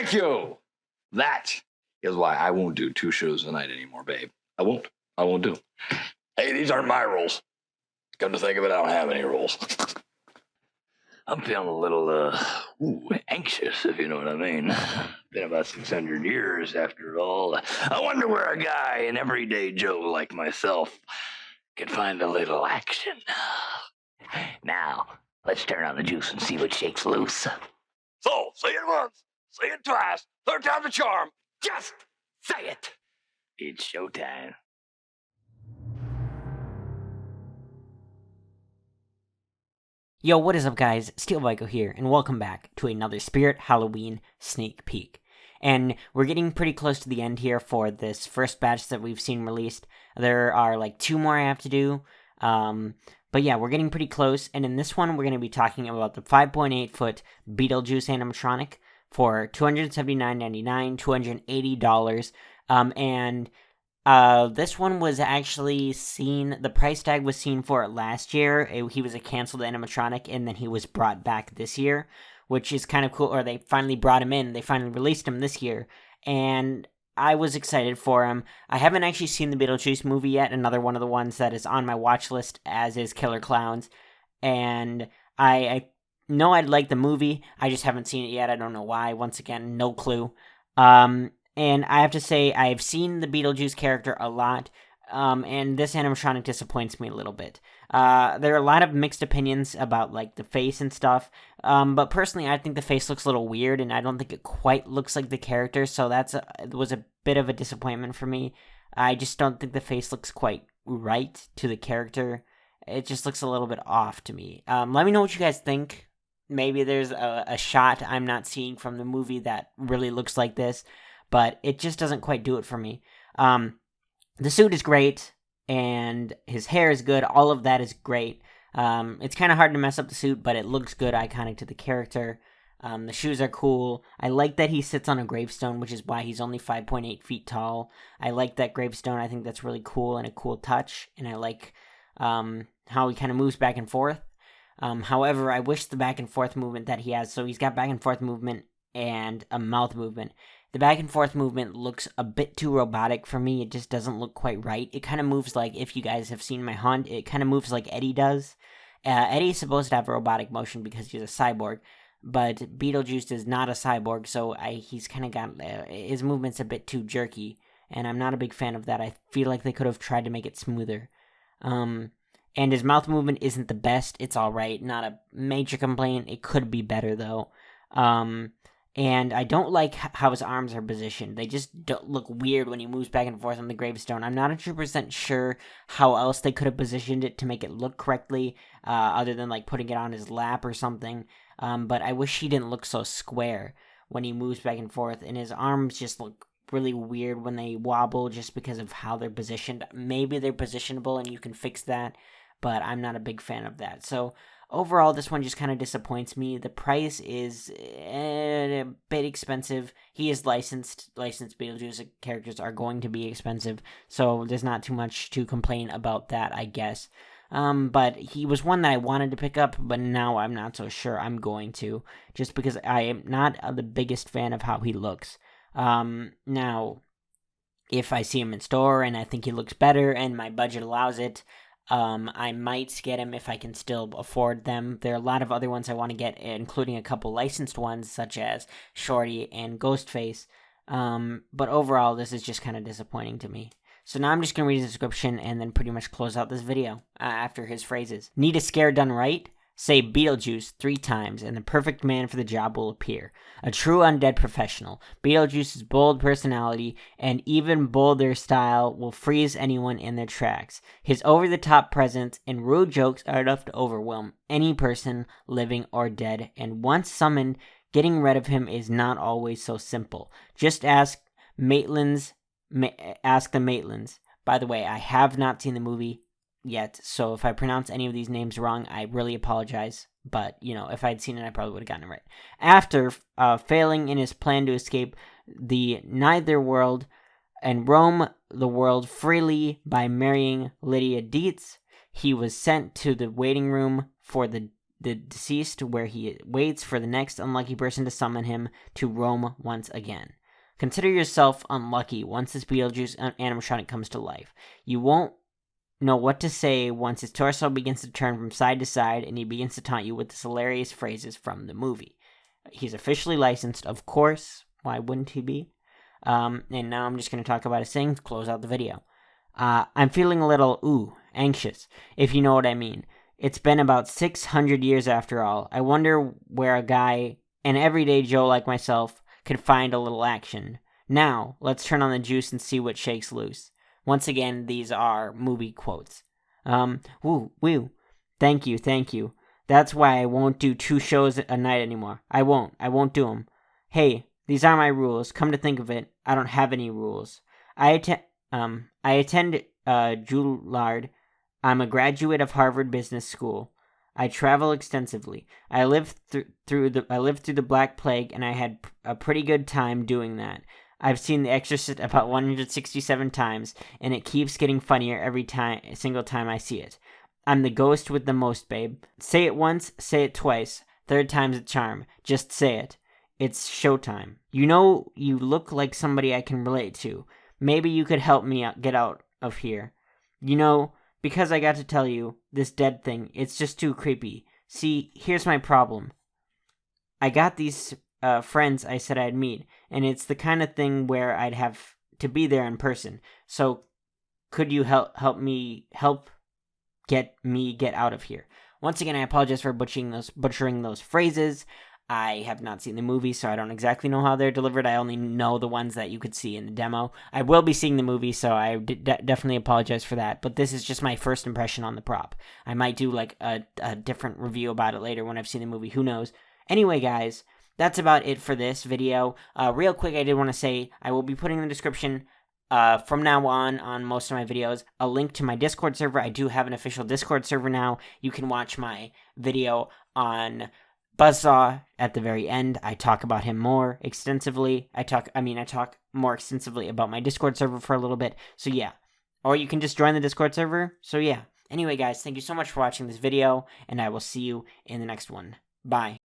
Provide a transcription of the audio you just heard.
Thank you. That is why I won't do 2 shows a night anymore, babe. I won't. I won't do. Hey, these aren't my rules. Come to think of it, I don't have any rules. I'm feeling a little, anxious, if you know what I mean. Been about 600 years after all. I wonder where a guy, an everyday Joe like myself, can find a little action. Now, let's turn on the juice and see what shakes loose. So, say it once, say it twice, third time's a charm. Just say it. It's showtime. Yo, what is up, guys? Steel Vico here, and welcome back to another Spirit Halloween sneak peek. And we're getting pretty close to the end here for this first batch that we've seen released. There are like 2 more I have to do. But yeah, we're getting pretty close. And in this one, we're going to be talking about the 5.8-foot Beetlejuice animatronic for $279.99, $280. This one was actually seen, the price tag was seen for it last year. He was a canceled animatronic, and then he was brought back this year, which is kind of cool. Or they finally brought him in. They finally released him this year, and I was excited for him. I haven't actually seen the Beetlejuice movie yet, another one of the ones that is on my watch list, as is Killer Clowns, and I know I'd like the movie. I just haven't seen it yet. I don't know why. Once again, no clue. And I have to say, I've seen the Beetlejuice character a lot, and this animatronic disappoints me a little bit. There are a lot of mixed opinions about, like, the face and stuff, but personally, I think the face looks a little weird, and I don't think it quite looks like the character, so it was a bit of a disappointment for me. I just don't think the face looks quite right to the character. It just looks a little bit off to me. Let me know what you guys think. Maybe there's a shot I'm not seeing from the movie that really looks like this, but it just doesn't quite do it for me. The suit is great, and his hair is good. All of that is great. It's kind of hard to mess up the suit, but it looks good, iconic to the character. The shoes are cool. I like that he sits on a gravestone, which is why he's only 5.8 feet tall. I like that gravestone. I think that's really cool and a cool touch, and I like how he kind of moves back and forth. However, I wish the back and forth movement that he has, so he's got back and forth movement and a mouth movement. The back and forth movement looks a bit too robotic for me. It just doesn't look quite right. It kind of moves like, if you guys have seen my hunt, it kind of moves like Eddie does. Eddie's supposed to have a robotic motion because he's a cyborg, but Beetlejuice is not a cyborg, so he's kind of got, his movement's a bit too jerky, and I'm not a big fan of that. I feel like they could have tried to make it smoother. And his mouth movement isn't the best. It's alright, not a major complaint. It could be better, though. And I don't like how his arms are positioned. They just don't look weird when he moves back and forth on the gravestone. I'm not 100% sure how else they could have positioned it to make it look correctly, other than like putting it on his lap or something. But I wish he didn't look so square when he moves back and forth, and his arms just look really weird when they wobble just because of how they're positioned. Maybe they're positionable and you can fix that, but I'm not a big fan of that. So overall, this one just kind of disappoints me. The price is a bit expensive. He is licensed. Licensed Beetlejuice characters are going to be expensive, so there's not too much to complain about that, I guess. But he was one that I wanted to pick up, but now I'm not so sure I'm going to, just because I am not the biggest fan of how he looks. Now, if I see him in store and I think he looks better and my budget allows it, I might get him if I can still afford them. There are a lot of other ones I want to get, including a couple licensed ones, such as Shorty and Ghostface. But overall, this is just kind of disappointing to me. So now I'm just going to read the description and then pretty much close out this video after his phrases. Need a scare done right? Say Beetlejuice 3 times, and the perfect man for the job will appear. A true undead professional, Beetlejuice's bold personality and even bolder style will freeze anyone in their tracks. His over-the-top presence and rude jokes are enough to overwhelm any person, living or dead. And once summoned, getting rid of him is not always so simple. Just ask ask the Maitlands. By the way, I have not seen the movie yet, so if I pronounce any of these names wrong, I really apologize, but, you know, if I'd seen it, I probably would have gotten it right. After failing in his plan to escape the Netherworld and roam the world freely by marrying Lydia Dietz, he was sent to the waiting room for the the deceased, where he waits for the next unlucky person to summon him to roam once again. Consider yourself unlucky once this Beetlejuice animatronic comes to life. You won't know what to say once his torso begins to turn from side to side and he begins to taunt you with his hilarious phrases from the movie. He's officially licensed, of course. Why wouldn't he be? And now I'm just going to talk about his thing to close out the video. I'm feeling a little, anxious, if you know what I mean. It's been about 600 years after all. I wonder where a guy, an everyday Joe like myself, could find a little action. Now, let's turn on the juice and see what shakes loose. Once again, these are movie quotes. Woo. Thank you. That's why I won't do 2 shows a night anymore. I won't do them. Hey, these are my rules. Come to think of it, I don't have any rules. I attend Juilliard. I'm a graduate of Harvard Business School. I travel extensively. I lived through the Black Plague, and I had a pretty good time doing that. I've seen The Exorcist about 167 times, and it keeps getting funnier every single time I see it. I'm the ghost with the most, babe. Say it once, say it twice. 3rd time's a charm. Just say it. It's showtime. You know, you look like somebody I can relate to. Maybe you could help me get out of here. You know, because I got to tell you, this dead thing, it's just too creepy. See, here's my problem. I got these friends I said I'd meet, and it's the kind of thing where I'd have to be there in person. So, could you help get out of here? Once again, I apologize for butchering those phrases. I have not seen the movie, so I don't exactly know how they're delivered. I only know the ones that you could see in the demo. I will be seeing the movie, so I definitely apologize for that. But this is just my first impression on the prop. I might do like a different review about it later when I've seen the movie. Who knows? Anyway, guys, that's about it for this video. Real quick, I did want to say I will be putting in the description from now on most of my videos, a link to my Discord server. I do have an official Discord server now. You can watch my video on Buzzsaw at the very end. I talk about him more extensively. I talk more extensively about my Discord server for a little bit. So yeah. Or you can just join the Discord server. So yeah. Anyway, guys, thank you so much for watching this video, and I will see you in the next one. Bye.